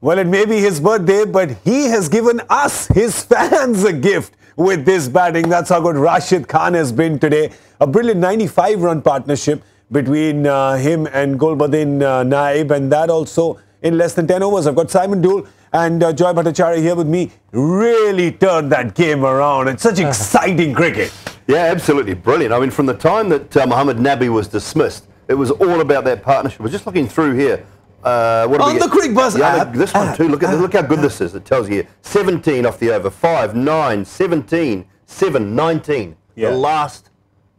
Well, it may be his birthday, but he has given us, his fans, a gift with this batting. That's how good Rashid Khan has been today. A brilliant 95-run partnership between him and Gulbuddin Naib, and that also in less than 10 overs. I've got Simon Doull and Joy Bhattacharya here with me. Really turned that game around. It's such exciting cricket. Yeah, absolutely brilliant. I mean, from the time that Mohammad Nabi was dismissed, it was all about that partnership. We're just looking through here. What on the Cricbuzz app. This one too. Look how good this is. It tells you here. 17 off the over. 5, 9, 17, 7, 19. Yeah. The last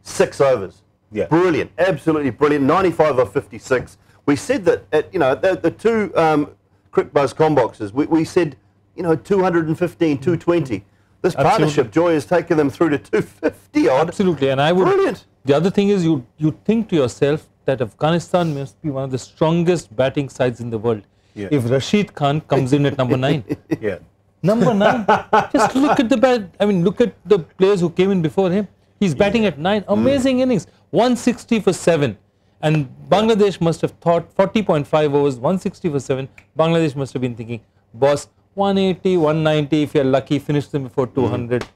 6 overs. Yeah. Brilliant. Absolutely brilliant. 95 off 56. We said that at, the two Cricbuzz comboxes, we said 215, 220. This partnership, Joy, has taken them through to 250 odd. Absolutely, and I would. Brilliant. The other thing is you think to yourself that Afghanistan must be one of the strongest batting sides in the world. Yeah. If Rashid Khan comes in at number 9. Yeah. Number 9. Just look at the bat. I mean, look at the players who came in before him. He's batting at 9. Amazing innings. 160 for 7. And Bangladesh must have thought 40.5 overs, 160 for 7. Bangladesh must have been thinking, boss, 180, 190, if you're lucky, finish them before 200.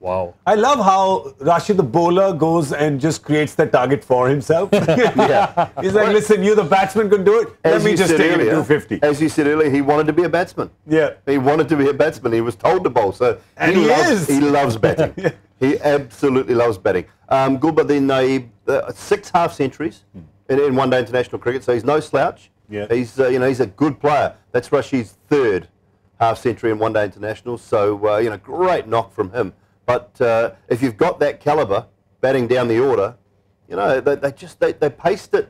Wow. I love how Rashid, the bowler, goes and just creates the target for himself. Yeah. He's like, listen, you the batsman can do it. Let me just take it to 250. As you said earlier, he wanted to be a batsman. Yeah. He wanted to be a batsman. He was told to bowl. So and he loves batting. Yeah. He absolutely loves batting. Gulbuddin Naib, 6 half centuries in one-day international cricket, so he's no slouch. Yeah. He's he's a good player. That's Rashid's 3rd half century in one-day international. So great knock from him. But if you've got that calibre batting down the order, they paced it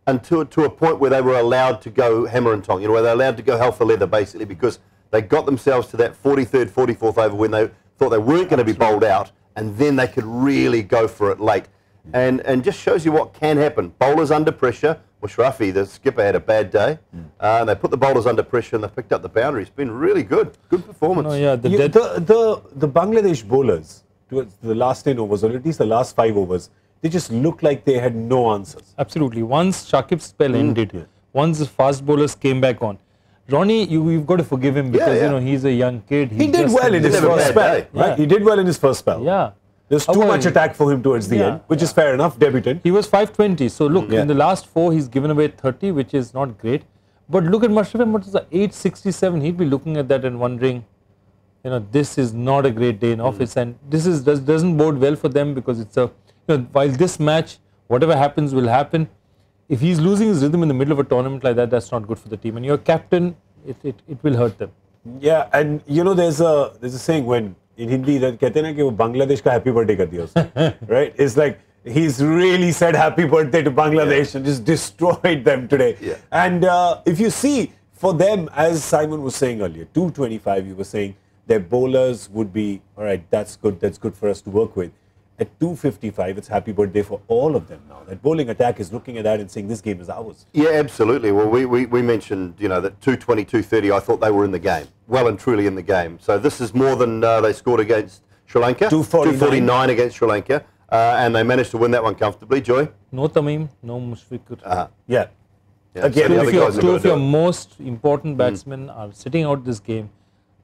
until to a point where they were allowed to go hammer and tong. Where they're allowed to go hell for leather, basically, because they got themselves to that 43rd, 44th over when they thought they weren't going to be bowled out, and then they could really go for it late. And just shows you what can happen. Bowlers under pressure. Mushrafi, the skipper, had a bad day. They put the bowlers under pressure and they picked up the boundary. It's been really good. Good performance. No, yeah, the Bangladesh bowlers, towards the last 10 overs, or at least the last 5 overs, they just looked like they had no answers. Absolutely. Once Shakib's spell ended, once the fast bowlers came back on, Ronnie, you've got to forgive him because he's a young kid. He did well in his first spell. Right? He did well in his first spell. Yeah. There's too much attack for him towards the end, which is fair enough, debutant. He was 520. So look, in the last 4, he's given away 30, which is not great. But look at Mushrafi, what is the 867? He'd be looking at that and wondering, this is not a great day in office. And this doesn't bode well for them because it's a, while this match, whatever happens will happen. If he's losing his rhythm in the middle of a tournament like that, that's not good for the team. And your captain, it will hurt them. Yeah, and there's a saying when in Hindi that कहते हैं ना कि वो Bangladesh का happy birthday कर दिया उसने, right? It's like he's really said happy birthday to Bangladesh and just destroyed them today. Yeah. And if you see, for them, as Simon was saying earlier, 225, you were saying their bowlers would be, all right, that's good for us to work with. At 255, it's happy birthday for all of them now. That bowling attack is looking at that and saying this game is ours. Yeah, absolutely. Well, we mentioned, that 220, 230, I thought they were in the game. Well and truly in the game. So this is more than they scored against Sri Lanka. 249 against Sri Lanka. And they managed to win that one comfortably. Joy? No Tamim, no Mushfiqur. Yeah. Again, so two of your most important batsmen are sitting out this game.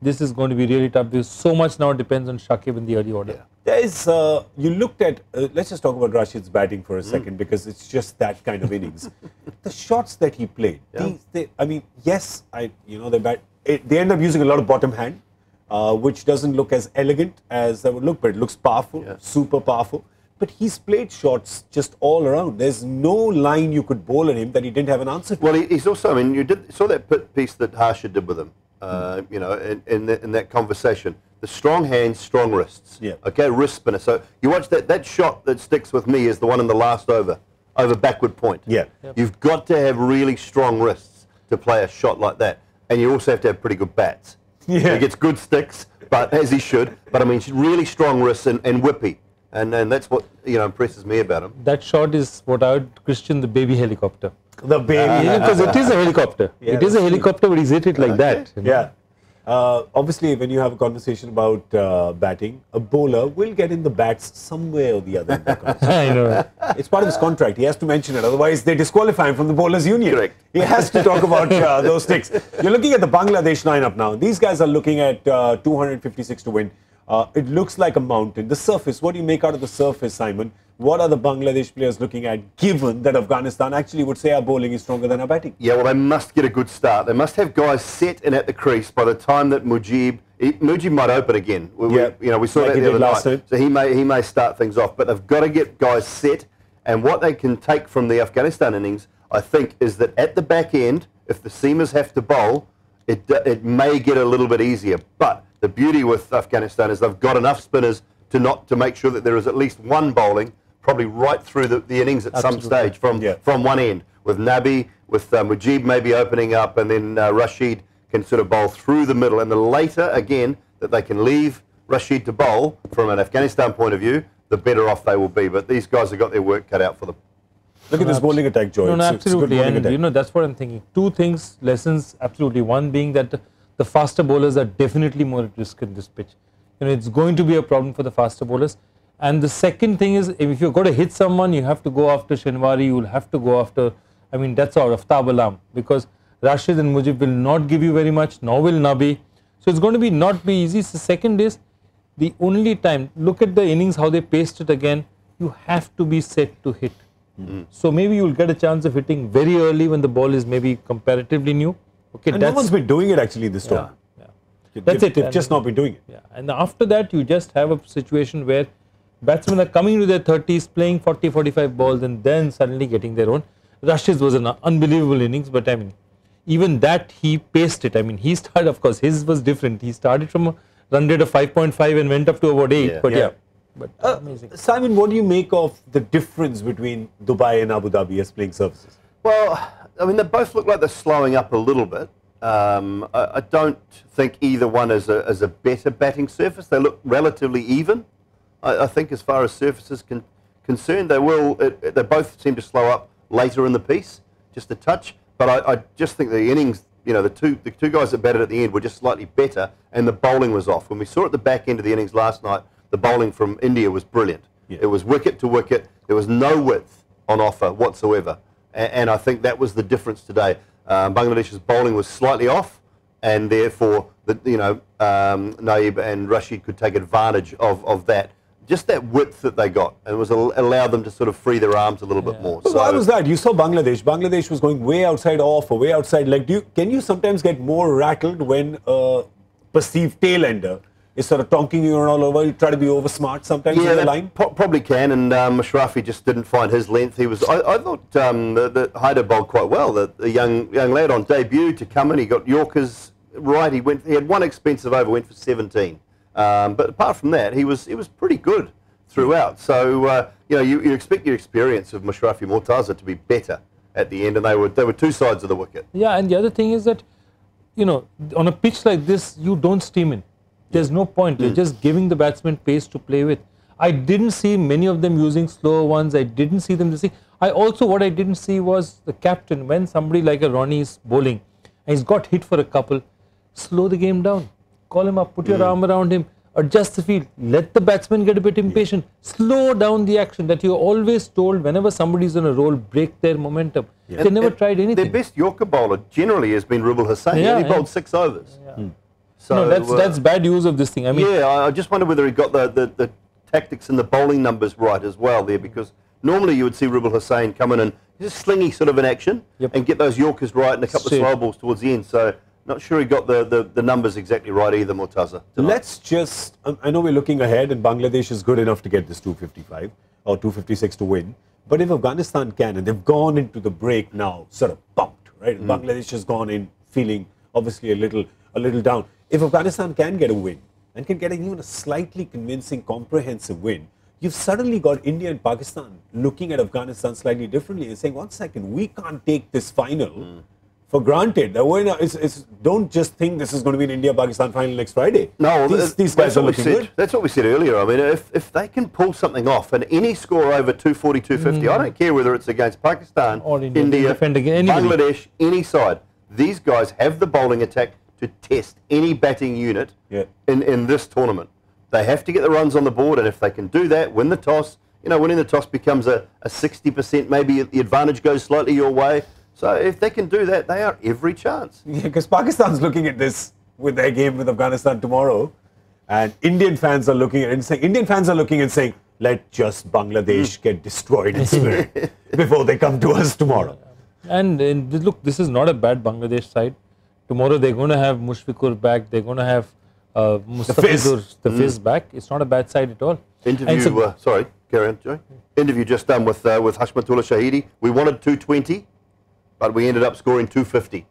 This is going to be really tough because so much now depends on Shakib in the early order. Yeah. There is, you looked at, let's just talk about Rashid's batting for a second because it's just that kind of innings. The shots that he played, I mean, yes, they end up using a lot of bottom hand, which doesn't look as elegant as that would look, but it looks powerful, super powerful. But he's played shots just all around. There's no line you could bowl at him that he didn't have an answer to. Well, he's also, I mean, you saw that piece that Harsha did with him. In that conversation, the strong hands, strong wrists. Yeah. Okay, wrist spinner. So you watch that shot that sticks with me is the one in the last over backward point. Yeah. You've got to have really strong wrists to play a shot like that, and you also have to have pretty good bats. Yeah. He gets good sticks, but as he should. But I mean, really strong wrists and whippy, and that's what impresses me about him. That shot is what I would christen the baby helicopter. The baby. Because it is a helicopter. Yeah, it is a helicopter, but he's hit it like that. Yeah. Obviously, when you have a conversation about batting, a bowler will get in the bats somewhere or the other in the conversation. I know. It's part of his contract. He has to mention it. Otherwise, they disqualify him from the bowlers' union. Correct. He has to talk about those sticks. You're looking at the Bangladesh lineup now. These guys are looking at 256 to win. It looks like a mountain. The surface, what do you make out of the surface, Simon? What are the Bangladesh players looking at, given that Afghanistan actually would say our bowling is stronger than our batting? Yeah, well, they must get a good start. They must have guys set and at the crease by the time that Mujib might open again. We saw like that the other night. So he may start things off, but they've got to get guys set. And what they can take from the Afghanistan innings, I think, is that at the back end, if the seamers have to bowl, it may get a little bit easier. But the beauty with Afghanistan is they've got enough spinners to make sure that there is at least one bowling probably right through the innings at some stage from one end, with Nabi, with Mujib maybe opening up, and then Rashid can sort of bowl through the middle. And the later, again, that they can leave Rashid to bowl from an Afghanistan point of view, the better off they will be. But these guys have got their work cut out for them. Look at this bowling attack, Joy. No, absolutely. And that's what I'm thinking. Two things, lessons, absolutely. One being that the faster bowlers are definitely more at risk in this pitch. It's going to be a problem for the faster bowlers. And the second thing is, if you're going to hit someone, you have to go after Shinwari, you'll have to go after, that's all, Aftab Alam, because Rashid and Mujib will not give you very much, nor will Nabi. So it's going to not be easy. So second is, the only time, look at the innings, how they paced it again, you have to be set to hit. So maybe you'll get a chance of hitting very early when the ball is maybe comparatively new. Okay, and no one's been doing it actually this time. That's it. They've just not been doing it. Yeah. And after that, you just have a situation where batsmen are coming to their 30s, playing 40, 45 balls, and then suddenly getting their own. Rashid's was an unbelievable innings, but even that he paced it. He started, of course, his was different. He started from a run rate of 5.5 and went up to about 8. But amazing. Simon, what do you make of the difference between Dubai and Abu Dhabi as playing surfaces? Well, they both look like they're slowing up a little bit. I don't think either one is a better batting surface. They look relatively even. I think as far as surfaces concerned, they both seem to slow up later in the piece, just a touch. But I just think the innings, the two guys that batted at the end were just slightly better, and the bowling was off. When we saw at the back end of the innings last night, the bowling from India was brilliant. It was wicket to wicket. There was no width on offer whatsoever. And I think that was the difference today. Bangladesh's bowling was slightly off, and therefore, Naib and Rashid could take advantage of that. Just that width that they got, and it allowed them to sort of free their arms a little bit more. So why was that? You saw Bangladesh. Bangladesh was going way outside off or way outside leg. Can you sometimes get more rattled when a perceived tail ender is sort of tonking you all over? You try to be over smart sometimes in the line? Probably can, and Mashrafi just didn't find his length. I thought that Haider bowled quite well. The young lad on debut to come in, he got Yorkers right. He had one expensive over, went for 17. But apart from that, he was pretty good throughout. So you expect your experience of Mashrafi Mortaza to be better at the end, and they were two sides of the wicket. Yeah, and the other thing is that on a pitch like this, you don't steam in. There's no point. You're just giving the batsman pace to play with. I didn't see many of them using slower ones. I didn't see them using. What I didn't see was the captain, when somebody like a Ronnie is bowling and he's got hit for a couple, slow the game down. Call him up, put your arm around him, adjust the field, let the batsman get a bit impatient, slow down the action that you're always told whenever somebody's on a roll, break their momentum. They never tried anything. Their best Yorker bowler generally has been Rubul Hussain. He only bowled 6 overs. So that's bad use of this thing. I just wonder whether he got the tactics and the bowling numbers right as well there, because normally you would see Rubul Hussain come in and just slingy sort of an action and get those Yorkers right and a couple of slow balls towards the end. So not sure he got the numbers exactly right either, Mortaza. Let's just, I know we're looking ahead and Bangladesh is good enough to get this 255 or 256 to win. But if Afghanistan can, and they've gone into the break now sort of pumped, right? Bangladesh has gone in feeling obviously a little down. If Afghanistan can get a win and can get even a slightly convincing, comprehensive win, you've suddenly got India and Pakistan looking at Afghanistan slightly differently and saying, 1 second, we can't take this final for granted. Don't just think this is going to be an India-Pakistan final next Friday. No, these guys are looking good. That's what we said earlier. If they can pull something off, and any score over 240, 250, I don't care whether it's against Pakistan, or India, Bangladesh, any side, these guys have the bowling attack to test any batting unit Yeah. in this tournament. They have to get the runs on the board, and if they can do that, win the toss, winning the toss becomes a 60%, maybe the advantage goes slightly your way. So if they can do that, they are every chance. Yeah, because Pakistan's looking at this with their game with Afghanistan tomorrow, and Indian fans are looking at it and saying, let just Bangladesh get destroyed in spirit before they come to us tomorrow. And look, this is not a bad Bangladesh side. Tomorrow they're going to have Mushfiqur back. They're going to have the Fizz back. It's not a bad side at all. Interview, sorry, carry on, Joe. Interview just done with Hashmatullah Shahidi. We wanted 220, but we ended up scoring 250.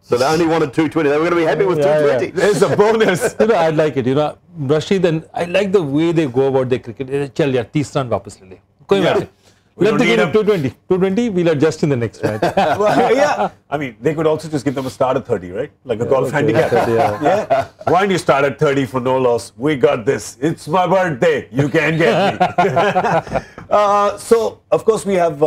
So they only wanted 220. They were going to be happy with 220. Yeah. There's a bonus. I like it. Rashid, and I like the way they go about their cricket. Chal yaar, 30 run वापस ले ले. कोई बात नहीं. Let them get 220. 220, we'll adjust in the next match. Well, yeah. I mean, they could also just give them a start at 30, right? Like a golf handicap. Yeah. Why don't you start at 30 for no loss? We got this. It's my birthday. You can get me. So, of course, we have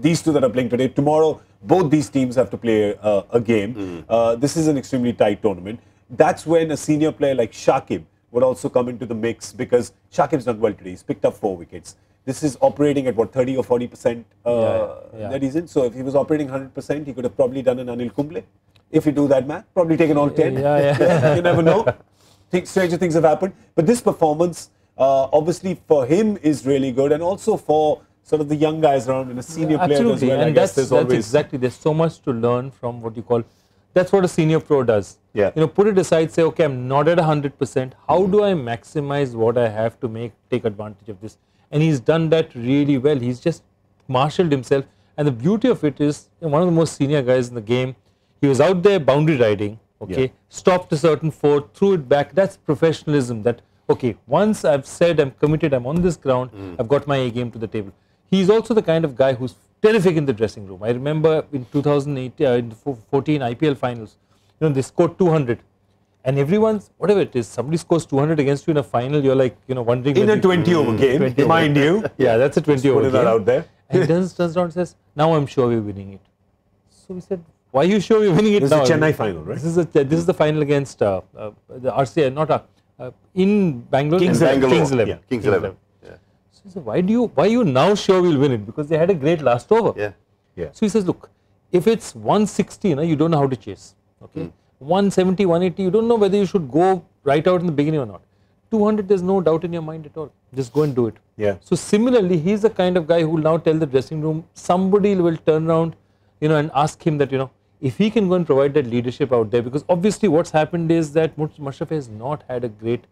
these two that are playing today. Tomorrow, both these teams have to play a game. This is an extremely tight tournament. That's when a senior player like Shakib would also come into the mix, because Shakib's done well today. He's picked up 4 wickets. This is operating at what, 30 or 40% that he's in. So if he was operating 100%, he could have probably done an Anil Kumble. If you do that math, probably taken all 10. You never know. Stranger things have happened. But this performance, obviously for him, is really good, and also for sort of the young guys around and a senior player as well. And that's exactly. There's so much to learn from what you call. That's what a senior pro does. Yeah. Put it aside, say, okay, I'm not at 100%. How do I maximize what I have to take advantage of this? And he's done that really well. He's just marshaled himself. And the beauty of it is, one of the most senior guys in the game, he was out there boundary riding, stopped a certain 4, threw it back. That's professionalism. That, okay, once I've said I'm committed, I'm on this ground, I've got my A game to the table. He's also the kind of guy who's terrific in the dressing room. I remember in 2008, in the 14 IPL finals, they scored 200. And everyone's, whatever it is, somebody scores 200 against you in a final, you're like, wondering. In a 20-over game, mind you. Yeah, that's a 20-over game. Put that out there. And he turns around and says, now I'm sure we're winning it. So we said, why are you sure we're winning it now? This is the Chennai final, right? This is the final against the RCI, not in Bangalore. Kings 11. Yeah, Kings 11. Yeah. So he said, why are you now sure we'll win it? Because they had a great last over. Yeah. So he says, look, if it's 160, you don't know how to chase. Okay. 170, 180, you don't know whether you should go right out in the beginning or not. 200, there's no doubt in your mind at all. Just go and do it. Yeah. So similarly, he's the kind of guy who will now tell the dressing room, somebody will turn around, and ask him that, if he can go and provide that leadership out there, because obviously what's happened is that Mushraf has not had a great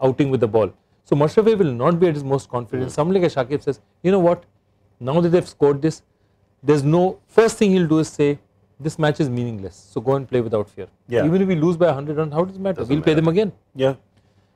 outing with the ball. So Mushraf will not be at his most confident. Somebody like Shakib says, you know what, now that they've scored this, there's no, first thing he'll do is say, this match is meaningless, so go and play without fear. Yeah. Even if we lose by 100 runs, how does it matter? We'll play them again. Yeah.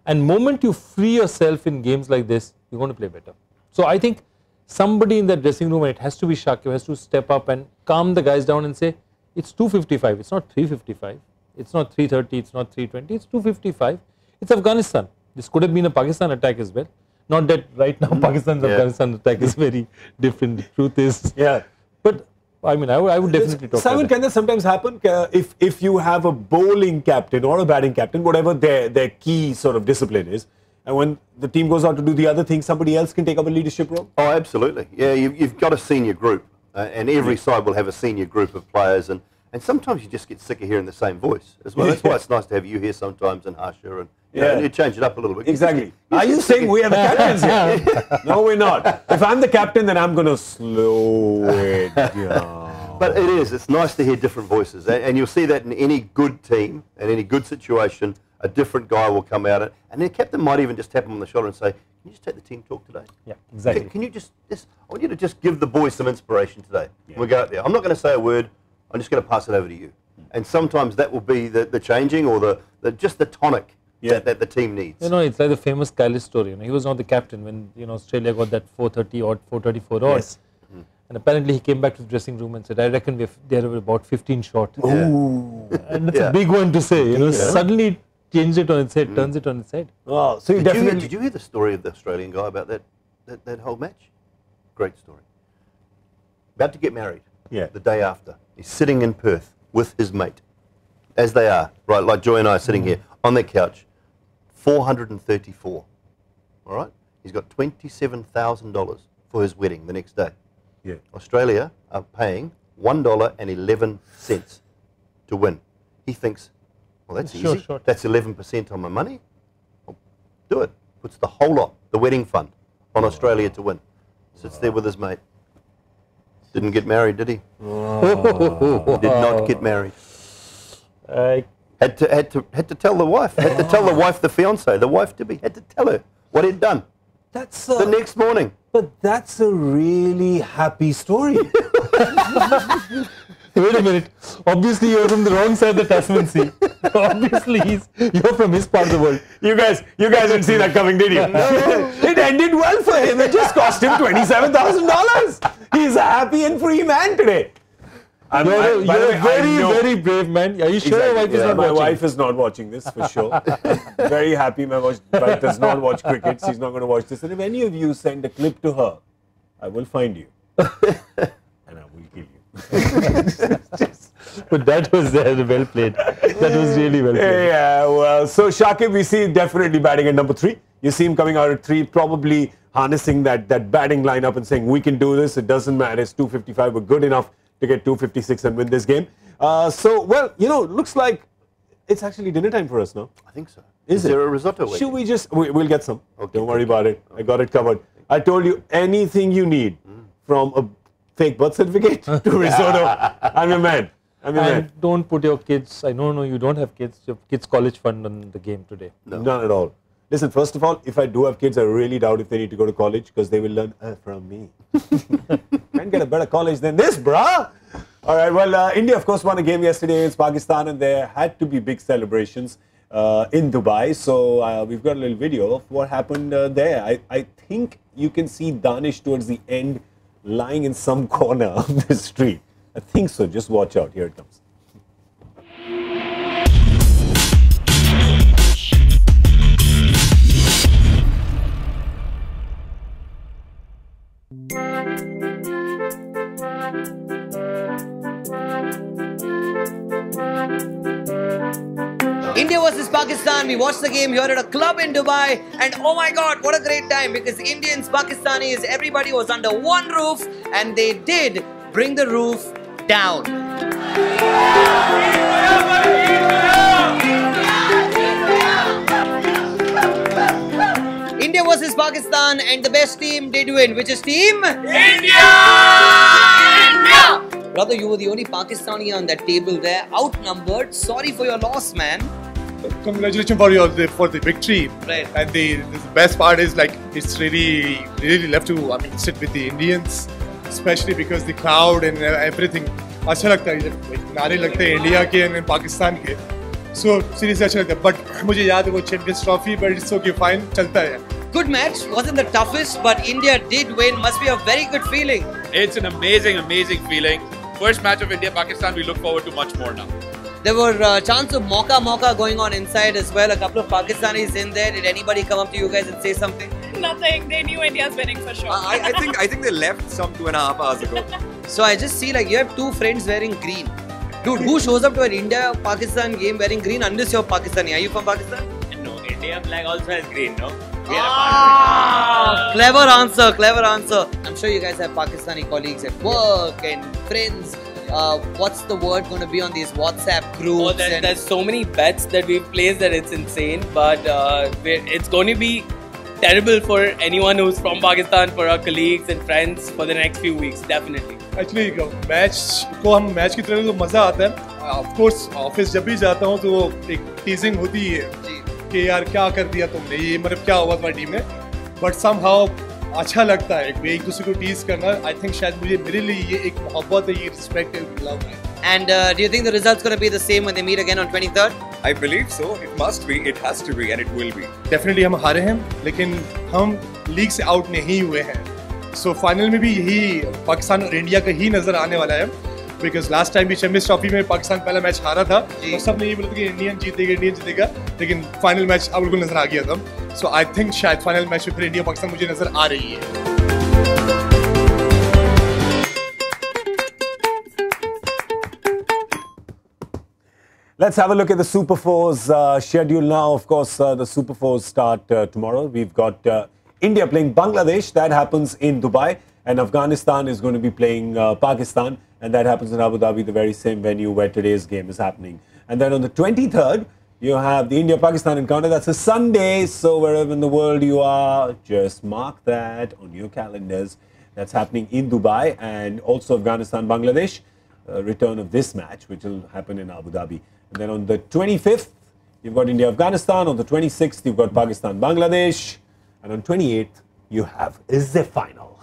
And moment you free yourself in games like this, you're going to play better. So I think somebody in that dressing room, and it has to be Shakib, has to step up and calm the guys down and say, it's 255, it's not 355, it's not 330, it's not 320, it's 255. It's Afghanistan. This could have been a Pakistan attack as well. Not that right now Pakistan's Afghanistan attack is very different. The truth is. Yeah. But I mean, I would definitely talk Simon, about that. can that sometimes happen? If you have a bowling captain or a batting captain, whatever their key sort of discipline is, and when the team goes out to do the other thing, somebody else can take up a leadership role? Oh, absolutely. Yeah, you've got a senior group, and every side will have a senior group of players, and sometimes you just get sick of hearing the same voice as well. That's why it's nice to have you here sometimes and Harsha, and you change it up a little bit. Exactly. Are you saying we are the captains here? No, we're not. If I'm the captain, then I'm going to slow it down. But it's nice to hear different voices, and you'll see that in any good team and any good situation, a different guy will come out, and the captain might even just tap him on the shoulder and say, can you just take the team talk today? Yeah, exactly. Can you just I want you to just give the boys some inspiration today. Yeah. We'll go out there. I'm not going to say a word. I'm just going to pass it over to you. And sometimes that will be the changing or just the tonic that the team needs. It's like the famous Kailis story. He was not the captain when Australia got that 430 odd, 434 odd. Yes. And apparently he came back to the dressing room and said, I reckon they're about 15 short. Ooh. And that's a big one to say. Suddenly it changed it on its head, turns it on its head. Oh, so did you hear the story of the Australian guy about that whole match? Great story. About to get married. Yeah. The day after. He's sitting in Perth with his mate. as they are, right, like Joy and I are sitting here on that couch, 434, all right? He's got $27,000 for his wedding the next day. Yeah. Australia are paying $1.11 to win. He thinks, well, that's Sure, easy. sure. That's 11% on my money. I'll do it. Puts the whole lot, the wedding fund, on Australia to win. Sits there with his mate. Didn't get married, did he? Did not get married. Had to tell the wife. Had to tell the wife, the fiance, the wife to be. Had to tell her what he'd done. That's The next morning. But that's a really happy story. Wait a minute. Obviously, you're from the wrong side of the Tasman Sea. Obviously, you're from his part of the world. You guys didn't see that coming, did you? It ended well for him. It just cost him $27,000. He's a happy and free man today. You're a very brave man. Are you sure your wife is not My watching? wife is not watching this for sure. Very happy. My wife does not watch cricket. She's not going to watch this. And if any of you send a clip to her, I will find you. And I will kill you. But that was well played. That was really well played. Yeah, well, so Shakib, we see definitely batting at number 3. You see him coming out at 3, probably harnessing that batting lineup and saying, we can do this. It doesn't matter. It's 255. We're good enough to get 256 and win this game. Looks like it's actually dinner time for us now. I think so. Is there a risotto waiting? Should we just... We'll get some. Okay, don't worry about it. I got it covered. I told you anything you need from a fake birth certificate to risotto. I'm your man. And don't put your kids... I know you don't have kids. Your kids' college fund on the game today. No. None at all. Listen, first of all, if I do have kids, I really doubt if they need to go to college because they will learn from me. Can't get a better college than this, brah. All right, well, India, of course, won a game yesterday against Pakistan, and there had to be big celebrations in Dubai. So we've got a little video of what happened there. I think you can see Danish towards the end lying in some corner of the street. I think so. Just watch out. Here it comes. India versus Pakistan. We watched the game here at a club in Dubai, and oh my god, what a great time, because Indians, Pakistanis, everybody was under one roof, and they did bring the roof down. India versus Pakistan, and the best team did win. Which is team? India! Brother, you were the only Pakistani on that table there, outnumbered. Sorry for your loss, man. Congratulations for the victory. Right. And the best part is, like, it's really left to sit with the Indians, especially because the crowd and everything. अच्छा लगता है जब नारे लगते हैं India के and Pakistan के. So seriously अच्छा लगता है. But मुझे याद है वो Champions Trophy, but it's okay, fine, चलता है. Good match. Wasn't the toughest, but India did win. Must be a very good feeling. It's an amazing feeling. First match of India-Pakistan, we look forward to much more now. There were chants of mocha going on inside as well. A couple of Pakistanis in there. Did anybody come up to you guys and say something? Nothing. They knew India's winning for sure. I think they left some 2.5 hours ago. So I just see, like, you have two friends wearing green. Dude, who shows up to an India-Pakistan game wearing green unless you're Pakistani? Are you from Pakistan? No, India flag also has green, no? Clever answer. I'm sure you guys have Pakistani colleagues at work and friends. What's the word going to be on these WhatsApp groups? Oh, there's so many bets that we've placed that it's insane, but it's going to be terrible for anyone who's from Pakistan, for our colleagues and friends for the next few weeks, definitely. Actually, match की तरह तो मजा आता है. Of course, office जब भी जाता हूँ तो एक टीजिंग होती है कि यार क्या कर दिया तुमने, ये मतलब क्या हुआ तुम्हारी टीम में. But somehow अच्छा लगता है एक दूसरे को टीज करना. I think शायद मेरे लिए ये एक मोहब्बत है, ये रिस्पेक्ट है, लव है. And do you think the result's going to be the same when they meet again on 23rd? I believe so. It must be, it has to be, and it will be. Definitely हम हारे हैं, लेकिन हम league से out नहीं हुए हैं. So final में भी यही पाकिस्तान और इंडिया का ही नजर आने वाला है. Because last time भी चैंपियंस ट्रॉफी में पाकिस्तान पहला मैच हारा था और सबने ये बोला था कि इंडिया जीतेगा, लेकिन फाइनल मैच अब बिल्कुल नजर आ गया था. So I think शायद फाइनल मैच में फिर इंडिया पाकिस्तान मुझे नजर आ रही है. Let's have a look at the Super Fours schedule now. Of course, the Super Fours start tomorrow. We've got India playing Bangladesh. That happens in Dubai. And Afghanistan is going to be playing Pakistan. And that happens in Abu Dhabi, the very same venue where today's game is happening. And then on the 23rd, you have the India-Pakistan encounter. That's a Sunday. So wherever in the world you are, just mark that on your calendars. That's happening in Dubai. And also Afghanistan-Bangladesh. Return of this match, which will happen in Abu Dhabi. And then on the 25th, you've got India-Afghanistan. On the 26th, you've got Pakistan-Bangladesh. And on 28th, you have the final.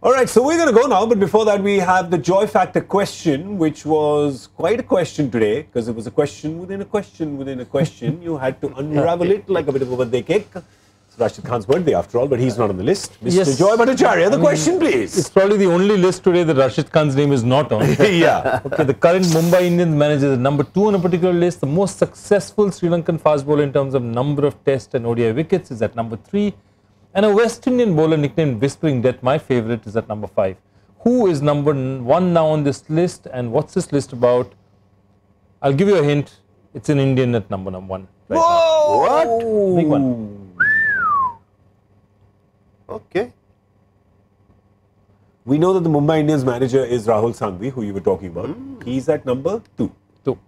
All right, so we're going to go now. But before that, we have the Joy Factor question, which was quite a question today, because it was a question within a question within a question. You had to unravel it like a bit of a birthday cake. It's Rashid Khan's birthday, after all, but he's not on the list. Mr. Joy Bhattacharya, the question, please. It's probably the only list today that Rashid Khan's name is not on. Yeah. Okay, the current Mumbai Indians manager is number 2 on a particular list. The most successful Sri Lankan fast bowler in terms of number of test and ODI wickets is at number 3. And a West Indian bowler nicknamed Whispering Death, my favourite, is at number 5. Who is number 1 now on this list, and what's this list about? I'll give you a hint. It's an Indian at number 1. Right. Whoa! What? Big one. Okay. We know that the Mumbai Indians manager is Rahul Sangvi, who you were talking about. He's at number 2. 2.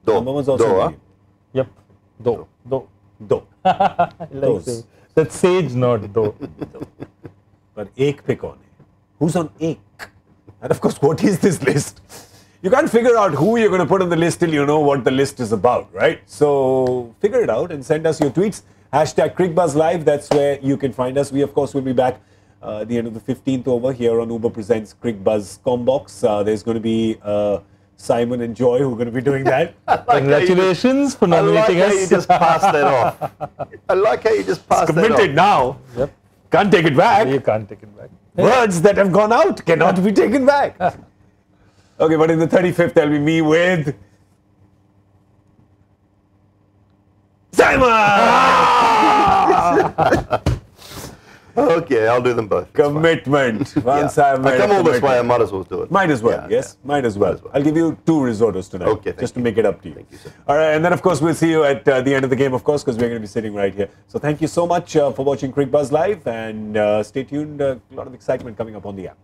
Number 1's also Indian. Yep. Do. I like Those. That's sage, not do. But ek pe kaun hai? Who's on ek? And of course, what is this list? You can't figure out who you're going to put on the list till you know what the list is about, right? So figure it out and send us your tweets. Hashtag Cricbuzz Live. That's where you can find us. We, of course, will be back at the end of the 15th over here on Uber Presents Cricbuzz Combox. There's going to be Simon and Joy who are going to be doing that. Congratulations for nominating us. I like how you just passed that off. I like how you just passed that off. Committed now. Yep. Can't take it back. You can't take it back. Words that have gone out cannot be taken back. Okay, but in the 35th, there'll be me with Simon! Okay, I'll do them both. Commitment. Once I've made I come a all this way, I commitment. might as well do it. Might as well, yes. Might as well. I'll give you 2 risottos tonight. Okay, just to make it up to you. Thank you, sir. All right, and then of course we'll see you at the end of the game, of course, because we're going to be sitting right here. So thank you so much for watching Cricbuzz Live, and stay tuned. A lot of excitement coming up on the app.